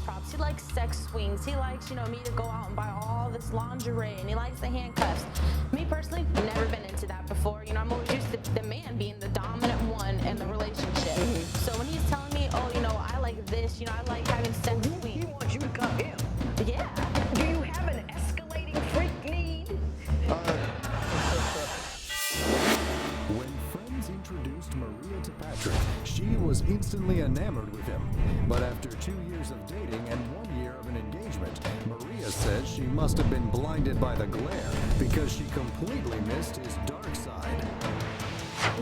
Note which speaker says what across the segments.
Speaker 1: props. He likes sex swings. He likes, me to go out and buy all this lingerie, and he likes the handcuffs. Me personally, never been into that before. I'm always used to the man being the dominant one in the relationship. So when he's telling me, oh, I like this, I like having sex swings.
Speaker 2: He wants you to come him.
Speaker 1: Yeah.
Speaker 2: Do you have an escalating freak need?
Speaker 3: When friends introduced Maria to Patrick, she was instantly enamored with him. But after 2 years of dating and 1 year of an engagement, Maria says she must have been blinded by the glare because she completely missed his dark side.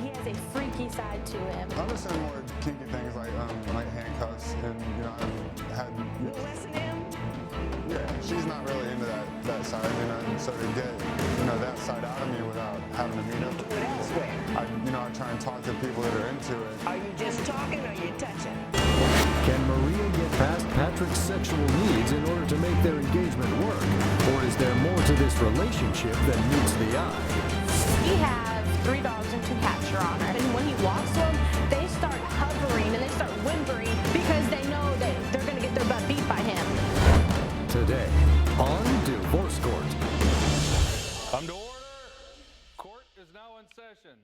Speaker 1: He has a freaky side to him.
Speaker 4: I'm just saying more kinky things like handcuffs, and I've had.
Speaker 2: Listen to him?
Speaker 4: Yeah, she's not really into that side, and so to get that side out of me without having to meet up.
Speaker 2: Do it elsewhere.
Speaker 4: I try and talk to people that are into it.
Speaker 2: Are you just talking or are you touching?
Speaker 3: Can Maria get past Patrick's sexual needs in order to make their engagement work? Or is there more to this relationship than meets the eye?
Speaker 1: He has 3 dogs and 2 cats, Your Honor. And when he walks to them, they start hovering and they start whimpering because they know that they're going to get their butt beat by him.
Speaker 3: Today, on Divorce Court.
Speaker 5: Come to order. Court is now in session.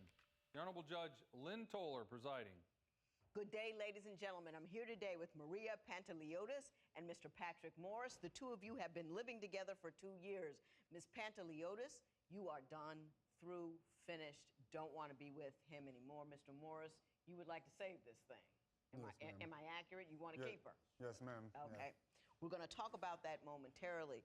Speaker 5: The Honorable Judge Lynn Toler presiding.
Speaker 2: Good day, ladies and gentlemen. I'm here today with Maria Pantaliotis and Mr. Patrick Morris. The two of you have been living together for 2 years. Ms. Pantaliotis, you are done, through, finished, don't want to be with him anymore. Mr. Morris, you would like to save this thing. Am I accurate? You want to keep her?
Speaker 4: Yes, ma'am.
Speaker 2: Okay.
Speaker 4: Yeah.
Speaker 2: We're going to talk about that momentarily.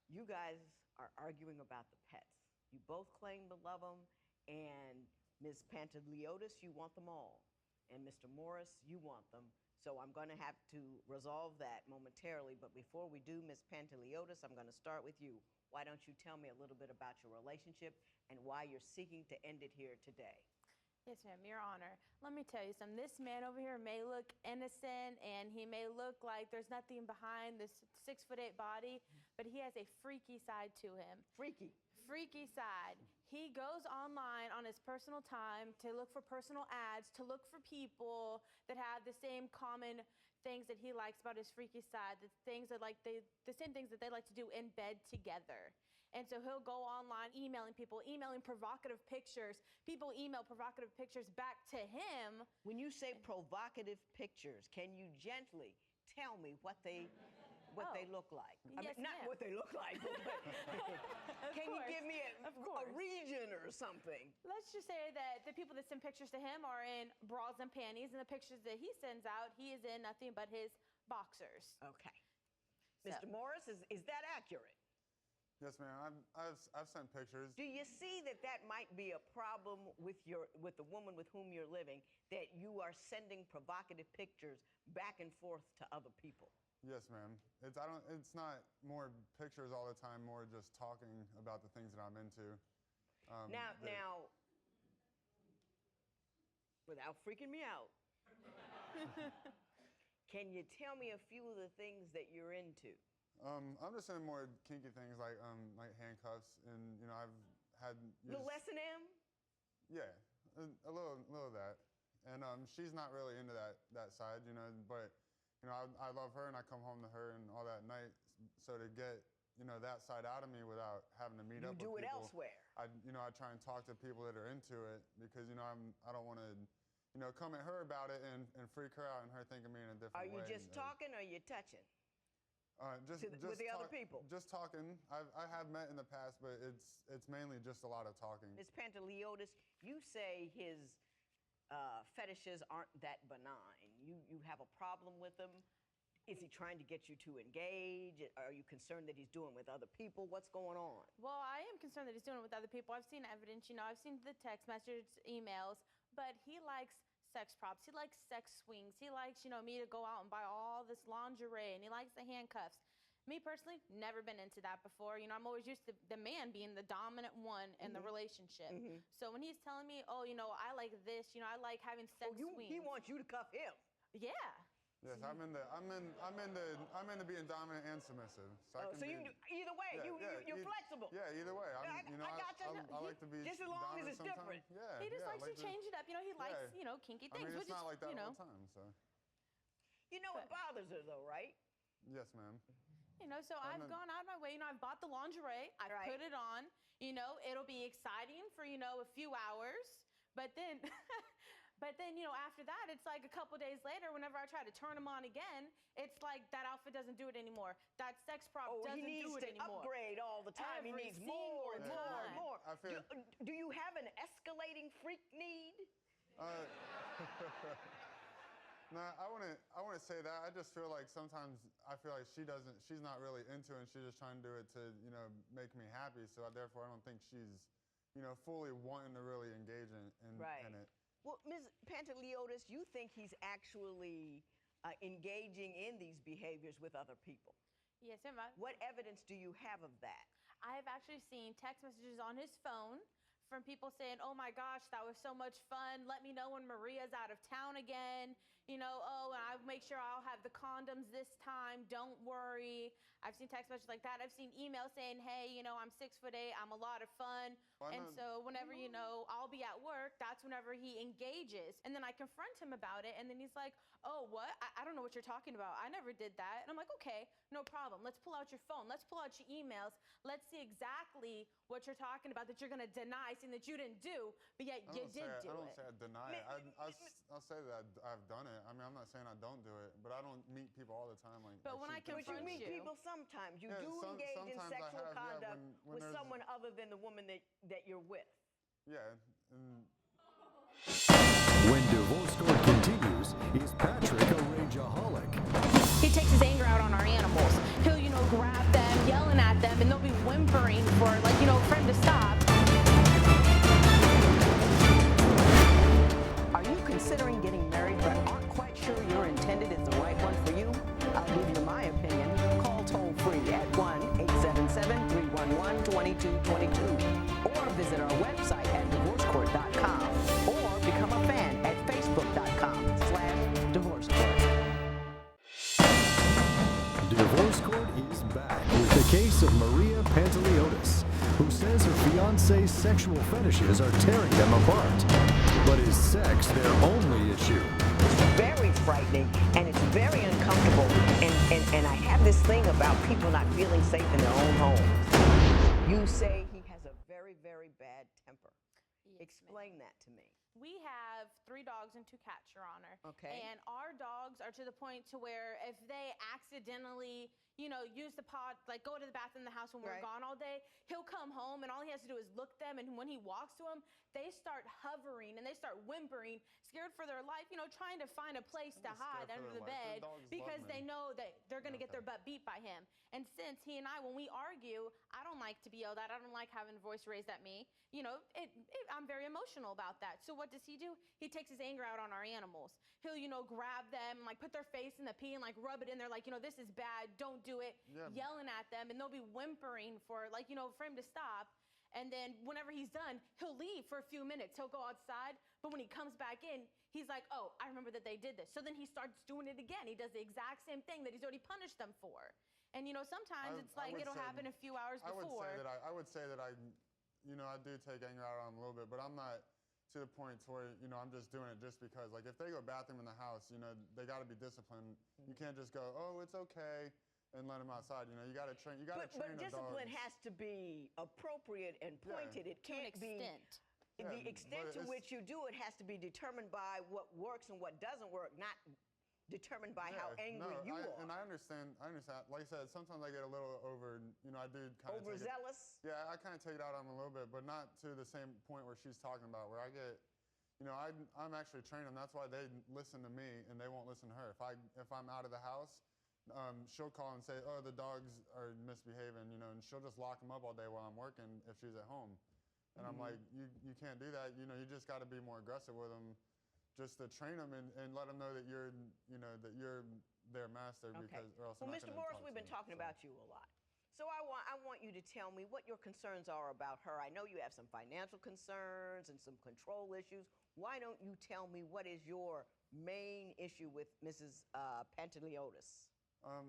Speaker 2: You guys are arguing about the pets. You both claim to love them, and Ms. Pantaliotis, you want them all. And Mr. Morris, you want them. So I'm going to have to resolve that momentarily. But before we do, Ms. Pantaliotis, I'm going to start with you. Why don't you tell me a little bit about your relationship and why you're seeking to end it here today?
Speaker 1: Yes, ma'am, Your Honor. Let me tell you something. This man over here may look innocent and he may look like there's nothing behind this 6'8" body, but he has a freaky side to him.
Speaker 2: Freaky.
Speaker 1: Freaky side. He goes online on his personal time to look for personal ads, to look for people that have the same common things that he likes about his freaky side, the same things that they like to do in bed together. And so he'll go online emailing people, emailing provocative pictures. People email provocative pictures back to him.
Speaker 2: When you say provocative pictures, can you gently tell me what they look like?
Speaker 1: Yes,
Speaker 2: not
Speaker 1: ma'am.
Speaker 2: what they look like, but can you give me a region or something?
Speaker 1: Let's just say that the people that send pictures to him are in bras and panties, and the pictures that he sends out, he is in nothing but his boxers.
Speaker 2: Okay. Mr. Morris, is that accurate?
Speaker 4: Yes, ma'am. I've sent pictures.
Speaker 2: Do you see that might be a problem with the woman with whom you're living, that you are sending provocative pictures back and forth to other people?
Speaker 4: Yes, ma'am. It's not more pictures all the time, more just talking about the things that I'm into.
Speaker 2: Now, without freaking me out, can you tell me a few of the things that you're into?
Speaker 4: I'm just saying more kinky things like handcuffs, and I've had
Speaker 2: The lesson M?
Speaker 4: Yeah, a little of that, and she's not really into that side, but I love her and I come home to her and all that night, so to get that side out of me without having to meet up with people.
Speaker 2: You do it elsewhere.
Speaker 4: I try and talk to people that are into it because I don't want to come at her about it and freak her out and her think of me in a different way.
Speaker 2: Are you just talking or are you touching? With the other people?
Speaker 4: Just talking. I have met in the past, but it's mainly just a lot of talking.
Speaker 2: Ms. Pantaliotis, you say his fetishes aren't that benign. You have a problem with them? Is he trying to get you to engage? Are you concerned that he's doing with other people? What's going on?
Speaker 1: Well, I am concerned that he's doing it with other people. I've seen evidence, I've seen the text messages, emails, but he likes sex props. He likes sex swings. He likes, me to go out and buy all this lingerie, and he likes the handcuffs. Me personally, never been into that before. I'm always used to the man being the dominant one in the relationship. So when he's telling me, oh, I like this, I like having sex swings.
Speaker 2: He wants you to cuff him.
Speaker 1: Yeah.
Speaker 4: Yes, I'm into being dominant and submissive.
Speaker 2: So either way, you're flexible.
Speaker 4: Yeah, either way.
Speaker 2: I got you.
Speaker 4: I like to be
Speaker 2: just as long as it's different.
Speaker 4: Yeah,
Speaker 1: he just likes to change it up. He likes, kinky things.
Speaker 4: I mean, it's not like that all the time. So.
Speaker 2: You know it bothers her though, right?
Speaker 4: Yes, ma'am.
Speaker 1: You know, so I've gone out of my way. You know, I've bought the lingerie. I've
Speaker 2: Right.
Speaker 1: put it on. You know, it'll be exciting for, you know, a few hours. But then, you know, after that, it's like a couple days later, whenever I try to turn them on again, it's like that outfit doesn't do it anymore. That sex prop
Speaker 2: Oh,
Speaker 1: doesn't
Speaker 2: he needs
Speaker 1: do it
Speaker 2: to
Speaker 1: anymore.
Speaker 2: upgrade all the time. He
Speaker 1: Every
Speaker 2: needs more and
Speaker 1: single
Speaker 2: more and
Speaker 1: time.
Speaker 2: more.
Speaker 4: I feel.
Speaker 2: Do you have an escalating freak need?
Speaker 4: No, I wouldn't say that. I just feel like sometimes I feel like she's not really into it, and she's just trying to do it to, you know, make me happy. So therefore, I don't think she's, you know, fully wanting to really engage in it.
Speaker 2: Well, Ms. Pantaliotis, you think he's actually engaging in these behaviors with other people?
Speaker 1: Yes, ma'am.
Speaker 2: What evidence do you have of that?
Speaker 1: I have actually seen text messages on his phone from people saying, "Oh my gosh, that was so much fun. Let me know when Maria's out of town again. You know, oh, and I'll make sure I'll have the condoms this time. Don't worry." I've seen text messages like that. I've seen emails saying, "Hey, you know, I'm 6'8". I'm a lot of fun." And so whenever, you know, I'll be at work, that's whenever he engages. And then I confront him about it. And then he's like, "Oh, what? I don't know what you're talking about. I never did that." And I'm like, "Okay, no problem. Let's pull out your phone. Let's pull out your emails. Let's see exactly what you're talking about that you're going to deny, saying that you didn't do, but yet you did do it."
Speaker 4: I don't say I deny it. I'll say that I've done it. I mean, I'm not saying I don't do it, but I don't meet people all the time.
Speaker 1: But when I
Speaker 2: But you meet people sometimes. You do engage in
Speaker 4: sometimes I
Speaker 2: sexual
Speaker 4: have,
Speaker 2: conduct
Speaker 4: when
Speaker 2: with
Speaker 4: there's-
Speaker 2: someone other than the woman that you're with.
Speaker 4: Yeah. And
Speaker 3: When Divorce Court continues, is Patrick a rageaholic?
Speaker 1: He takes his anger out on our animals. He'll, you know, grab them, yelling at them, and they'll be whimpering for, like, you know, for him to stop.
Speaker 2: Are you considering getting married but aren't quite sure your intended is the right one for you? I'll give you my opinion. Call toll free at 1-877-311-2222 or visit our website at divorcecourt.com or become a fan at facebook.com/divorcecourt.
Speaker 3: Divorce Court is back with the case of Maria Pantaliotis, who says her fiancé's sexual fetishes are tearing them apart. But is sex their only issue?
Speaker 2: Very frightening, and it's very uncomfortable. And I have this thing about people not feeling safe in their own homes. You say he has a very, very bad temper.
Speaker 1: Yes,
Speaker 2: Explain that to me.
Speaker 1: We have 3 dogs and 2 cats, Your Honor.
Speaker 2: Okay.
Speaker 1: And our dogs are to the point to where if they accidentally, you know, use the pod, like go to the bathroom in the house when we're
Speaker 2: Right.
Speaker 1: gone all day, he'll come home and all he has to do is look them. And when he walks to them, they start hovering and they start whimpering, scared for their life, you know, trying to find a place to hide
Speaker 4: for
Speaker 1: under
Speaker 4: their
Speaker 1: the
Speaker 4: life.
Speaker 1: bed
Speaker 4: The dogs love
Speaker 1: because
Speaker 4: me.
Speaker 1: they know that they're going to get
Speaker 4: Okay.
Speaker 1: their butt beat by him. And since he and I, when we argue, I don't like to be yelled at. I don't like having a voice raised at me. You know, I'm very emotional about that. So what does he do? He takes his anger out on our animals. He'll, you know, grab them, like put their face in the pee and like rub it in there, like, you know, this is bad, don't do it,
Speaker 4: Yeah.
Speaker 1: yelling at them, and they'll be whimpering for, like, you know, for him to stop. And then whenever he's done, he'll leave for a few minutes. He'll go outside, but when he comes back in, he's like, "Oh, I remember that they did this." So then he starts doing it again. He does the exact same thing that he's already punished them for. And, you know, sometimes it's like it'll happen a few hours before.
Speaker 4: I would say that I you know, I do take anger out on them a little bit, but I'm not to the point to where, you know, I'm just doing it just because. Like, if they go bathroom in the house, you know, they got to be disciplined. You can't just go, "Oh, it's okay," and let them outside. You know, you got to train. You got to train
Speaker 2: But
Speaker 4: a dog.
Speaker 2: discipline has to be appropriate and pointed. It
Speaker 1: To an
Speaker 2: can't be.
Speaker 1: extent.
Speaker 4: Yeah,
Speaker 2: The extent
Speaker 4: but
Speaker 2: to
Speaker 4: it's-
Speaker 2: which you do it has to be determined by what works and what doesn't work, not determined by how angry you are.
Speaker 4: And I understand. Like I said, sometimes I get a little you know, I do kind of
Speaker 2: Overzealous?
Speaker 4: Yeah, I kind of take it out on them a little bit, but not to the same point where she's talking about, where I get, you know, I'm actually training them. That's why they listen to me and they won't listen to her. If I'm out of the house, she'll call and say, "Oh, the dogs are misbehaving," you know, and she'll just lock them up all day while I'm working if she's at home. And I'm like, you can't do that. You know, you just got to be more aggressive with them, just to train them and let them know that you're, you know, that you're their master.
Speaker 2: Okay.
Speaker 4: Because or else
Speaker 2: Well,
Speaker 4: they're not
Speaker 2: Mr.
Speaker 4: gonna
Speaker 2: Morris,
Speaker 4: talk
Speaker 2: we've
Speaker 4: to
Speaker 2: been
Speaker 4: them.
Speaker 2: talking
Speaker 4: So-
Speaker 2: about you a lot. So I want you to tell me what your concerns are about her. I know you have some financial concerns and some control issues. Why don't you tell me what is your main issue with Mrs. Pantaliotis?
Speaker 4: I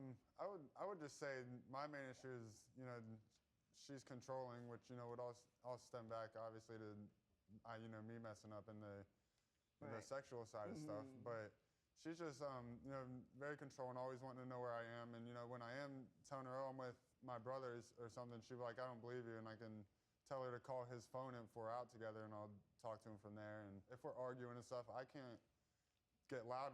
Speaker 4: would just say my main issue is, you know, she's controlling, which, you know, would all stem back obviously to, you know, me messing up in the
Speaker 2: Right.
Speaker 4: sexual side of stuff. But, she's just, you know, very controlling, always wanting to know where I am. And, you know, when I am telling her, oh, I'm with my brothers or something, she'll be like, I don't believe you. And I can tell her to call his phone in if we're out together, and I'll talk to him from there. And if we're arguing and stuff, I can't get loud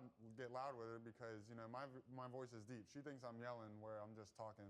Speaker 4: with her because, you know, my voice is deep. She thinks I'm yelling where I'm just talking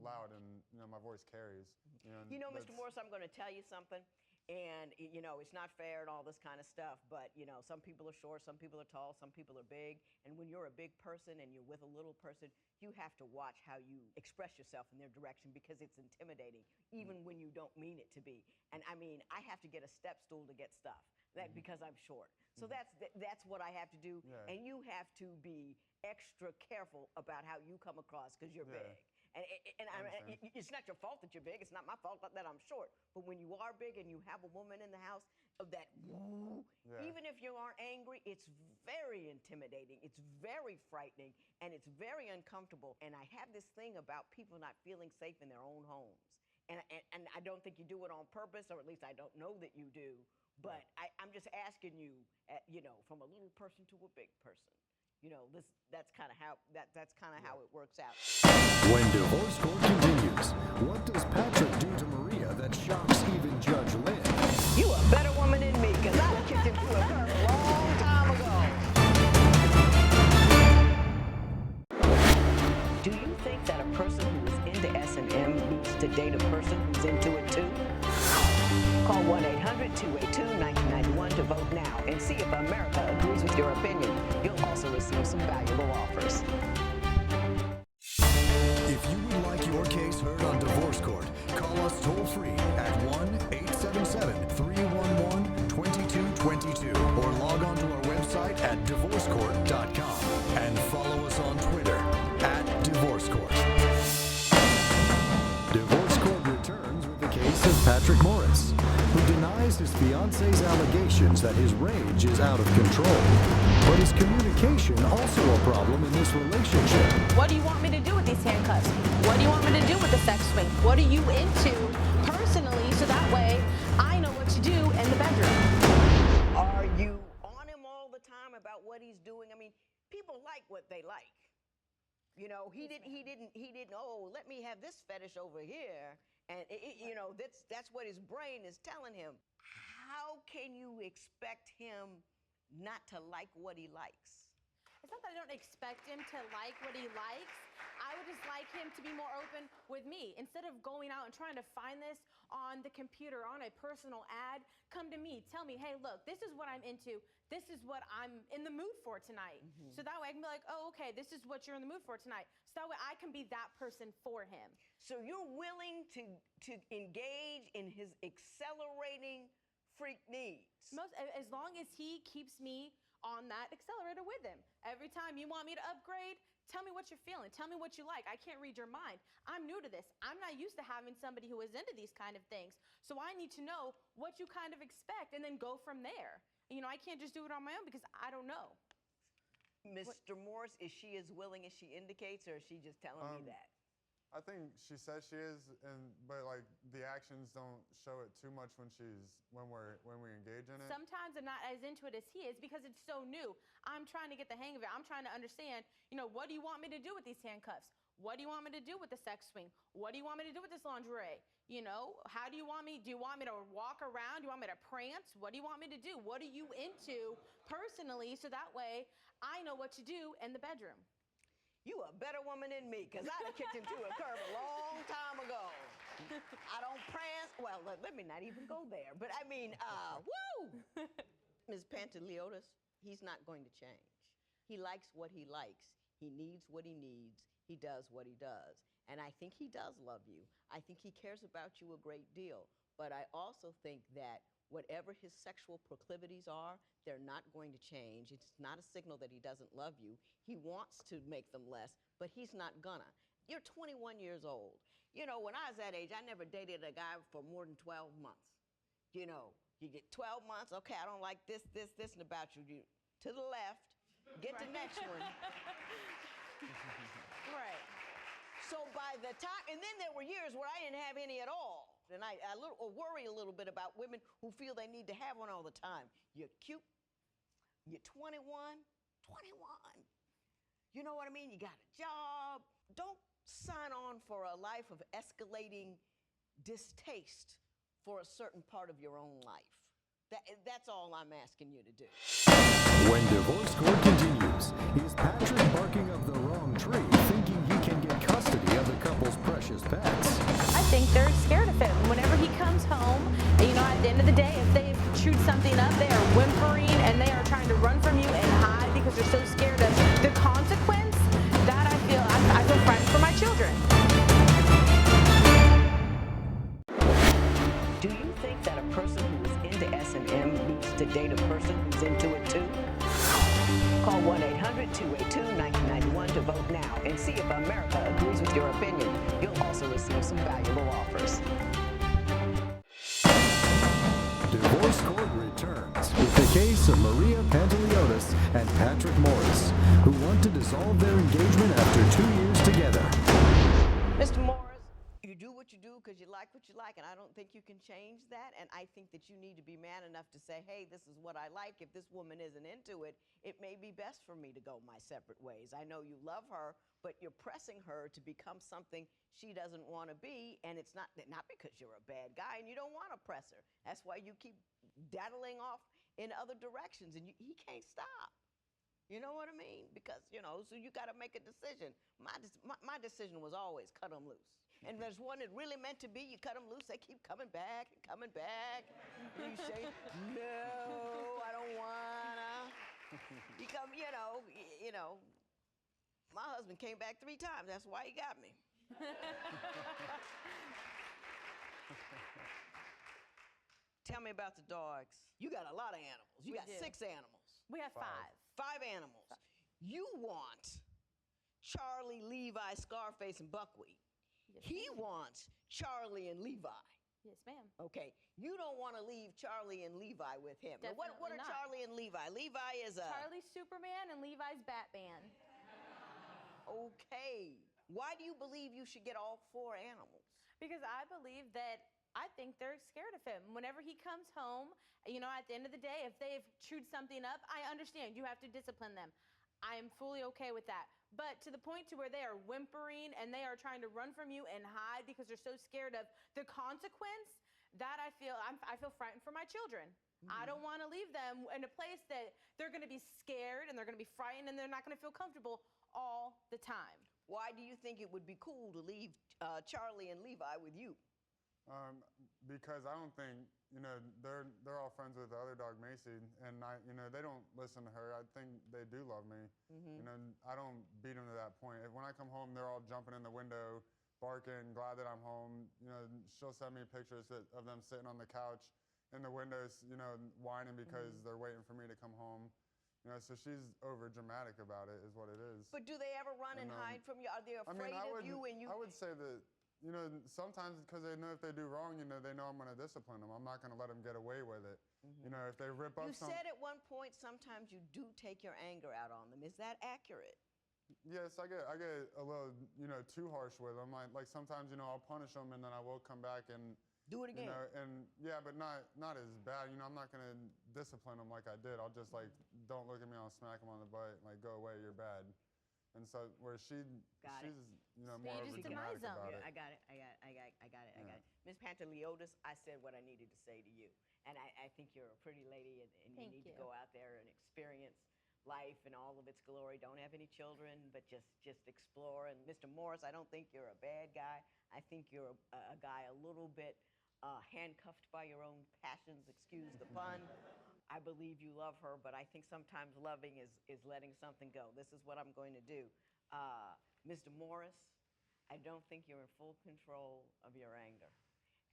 Speaker 4: loud, and, you know, my voice carries.
Speaker 2: You know, Mr. Morris, I'm going to tell you something. And, you know, it's not fair and all this kind of stuff, but, you know, some people are short, some people are tall, some people are big. And when you're a big person and you're with a little person, you have to watch how you express yourself in their direction because it's intimidating, even when you don't mean it to be. And, I mean, I have to get a step stool to get stuff because I'm short. So that's what I have to do.
Speaker 4: Yeah.
Speaker 2: And you have to be extra careful about how you come across because you're big. And it's not your fault that you're big. It's not my fault that I'm short. But when you are big and you have a woman in the house, that even if you aren't angry, it's very intimidating. It's very frightening, and it's very uncomfortable. And I have this thing about people not feeling safe in their own homes. And I don't think you do it on purpose, or at least I don't know that you do. But I'm just asking you, you know, from a little person to a big person. You know, that's kind of how how it works out.
Speaker 3: When divorce court continues, what does Patrick do to Maria that shocks even Judge Lynn?
Speaker 2: You a better woman than me, because I kicked him to a curb a long time ago. Do you think that a person who is into S&M needs to date a person who's into it too? Call 1-800-282-1991 to vote now and see if America agrees with your opinion. You'll also receive some valuable offers.
Speaker 3: If you would like your case heard on divorce court, call us toll-free at 1-877-311-2222 or log on to our website at divorcecourt.com and follow us on Twitter @DivorceCourt. Divorce Court returns with the case of Patrick Morris, who denies his fiance's allegations that his rage is out of control. But is communication also a problem in this relationship?
Speaker 1: What do you want me to do with these handcuffs? What do you want me to do with the sex swing? What are you into personally, so that way I know what to do in the bedroom?
Speaker 2: Are you on him all the time about what he's doing? I mean, people like what they like. You know, he didn't, oh, let me have this fetish over here. And, you know, that's what his brain is telling him. How can you expect him not to like what he likes?
Speaker 1: It's not that I don't expect him to like what he likes. I would just like him to be more open with me. Instead of going out and trying to find this on the computer, on a personal ad, come to me. Tell me, hey, look, this is what I'm into. This is what I'm in the mood for tonight. So that way I can be like, oh, okay, this is what you're in the mood for tonight. So that way I can be that person for him.
Speaker 2: So you're willing to engage in his accelerating freak needs?
Speaker 1: As long as he keeps me on that accelerator with him. Every time you want me to upgrade, tell me what you're feeling. Tell me what you like. I can't read your mind. I'm new to this. I'm not used to having somebody who is into these kind of things. So I need to know what you kind of expect and then go from there. You know, I can't just do it on my own because I don't know.
Speaker 2: Mr. Morris, is she as willing as she indicates, or is she just telling me that?
Speaker 4: I think she says she is, but like the actions don't show it too much when we engage in it.
Speaker 1: Sometimes I'm not as into it as he is because it's so new. I'm trying to get the hang of it. I'm trying to understand, you know, what do you want me to do with these handcuffs? What do you want me to do with the sex swing? What do you want me to do with this lingerie? You know, how do you want me? Do you want me to walk around? Do you want me to prance? What do you want me to do? What are you into personally, so that way I know what to do in the bedroom?
Speaker 2: You a better woman than me, because I'd have kicked him to a curb a long time ago. I don't prance. Well, let me not even go there. But I mean, woo! Ms. Pantaliotis, he's not going to change. He likes what he likes. He needs what he needs. He does what he does. And I think he does love you. I think he cares about you a great deal. But I also think that whatever his sexual proclivities are, they're not going to change. It's not a signal that he doesn't love you. He wants to make them less, but he's not gonna. You're 21 years old. You know, when I was that age, I never dated a guy for more than 12 months. You know, you get 12 months, okay, I don't like this, and about you. To the left, get the next one.
Speaker 1: Right.
Speaker 2: So by the time, and then there were years where I didn't have any at all. And I worry a little bit about women who feel they need to have one all the time. You're cute, you're 21, 21. You know what I mean? You got a job. Don't sign on for a life of escalating distaste for a certain part of your own life. That's all I'm asking you to do.
Speaker 3: When divorce court continues, is Patrick barking up the wrong tree, thinking he can get custody of the couple's precious pets?
Speaker 1: I think they're scared of him. Whenever he comes home, at the end of the day, if they chewed something up, they are whimpering and they are trying to run from you and hide because they're so scared of the consequence. That I feel frightened for my children.
Speaker 2: Do you think that a person who is into S&M needs to date a person who's into it too? Call 1-800-282-1991 to vote now and see if America agrees with your opinion. You'll also receive some valuable offers.
Speaker 3: Divorce Court returns with the case of Maria Panteliotis and Patrick Morris, who want to dissolve their engagement after 2 years together.
Speaker 2: Mr. Morris, you do what you do because you like what you like, and I don't think you can change that. And I think that you need to be man enough to say, hey, this is what I like. If this woman isn't into it, it may be best for me to go my separate ways. I know you love her, but you're pressing her to become something she doesn't want to be, and it's not because you're a bad guy and you don't want to press her. That's why you keep daddling off in other directions, and he can't stop. You know what I mean? Because, so you got to make a decision. My decision was always cut them loose. And there's one that really meant to be, you cut them loose, they keep coming back and coming back. And you say, no, I don't wanna. You come, my husband came back 3 times. That's why he got me. Tell me about the dogs. You got a lot of animals. You got 6 animals.
Speaker 1: We have 5.
Speaker 2: 5 animals. You want Charlie, Levi, Scarface, and Buckwheat.
Speaker 1: Yes,
Speaker 2: He wants Charlie and Levi.
Speaker 1: Yes, ma'am.
Speaker 2: Okay. You don't want to leave Charlie and Levi with him. Now, what are
Speaker 1: Definitely not.
Speaker 2: Charlie and Levi? Levi is a...
Speaker 1: Charlie's Superman and Levi's Batman.
Speaker 2: Okay. Why do you believe you should get all 4 animals?
Speaker 1: Because I believe that I think they're scared of him. Whenever he comes home, at the end of the day, if they've chewed something up, I understand you have to discipline them. I am fully okay with that. But to the point to where they are whimpering and they are trying to run from you and hide because they're so scared of the consequence, that I feel frightened for my children. I don't want to leave them in a place that they're going to be scared and they're going to be frightened and they're not going to feel comfortable all the time.
Speaker 2: Why do you think it would be cool to leave Charlie and Levi with you?
Speaker 4: Because I don't think, they're all friends with the other dog, Macy, and they don't listen to her. I think they do love me. I don't beat them to that point. When I come home, they're all jumping in the window, barking, glad that I'm home. She'll send me pictures of them sitting on the couch in the windows, whining because they're waiting for me to come home. So she's over dramatic about it, is what it is.
Speaker 2: But do they ever run and hide from you? Are they afraid of you?
Speaker 4: I would say that, sometimes because they know if they do wrong, they know I'm going to discipline them. I'm not going to let them get away with it. If they rip up
Speaker 2: You said at one point sometimes you do take your anger out on them. Is that accurate?
Speaker 4: Yes, I get a little, too harsh with them. Like sometimes, I'll punish them and then I will come back and
Speaker 2: do it again.
Speaker 4: But not as bad. I'm not going to discipline them like I did. I'll just don't look at me, I'll smack them on the butt, go away, you're bad. And so where she's more over dramatic about it.
Speaker 2: I got it. Ms. Panteliotis, I said what I needed to say to you. And I think you're a pretty lady and you need to go out there and experience life in all of its glory. Don't have any children, but just explore. And Mr. Morris, I don't think you're a bad guy. I think you're a guy a little bit handcuffed by your own passions, excuse the pun. I believe you love her, but I think sometimes loving is letting something go. This is what I'm going to do. Mr. Morris, I don't think you're in full control of your anger.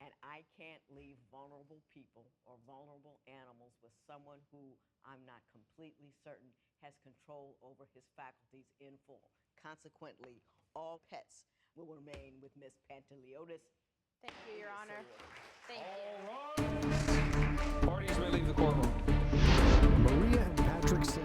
Speaker 2: And I can't leave vulnerable people or vulnerable animals with someone who I'm not completely certain has control over his faculties in full. Consequently, all pets will remain with Ms. Panteliotis.
Speaker 1: Thank you, Your Honor. Thank you.
Speaker 5: All right. Parties may leave the courtroom.
Speaker 3: Maria and Patrick say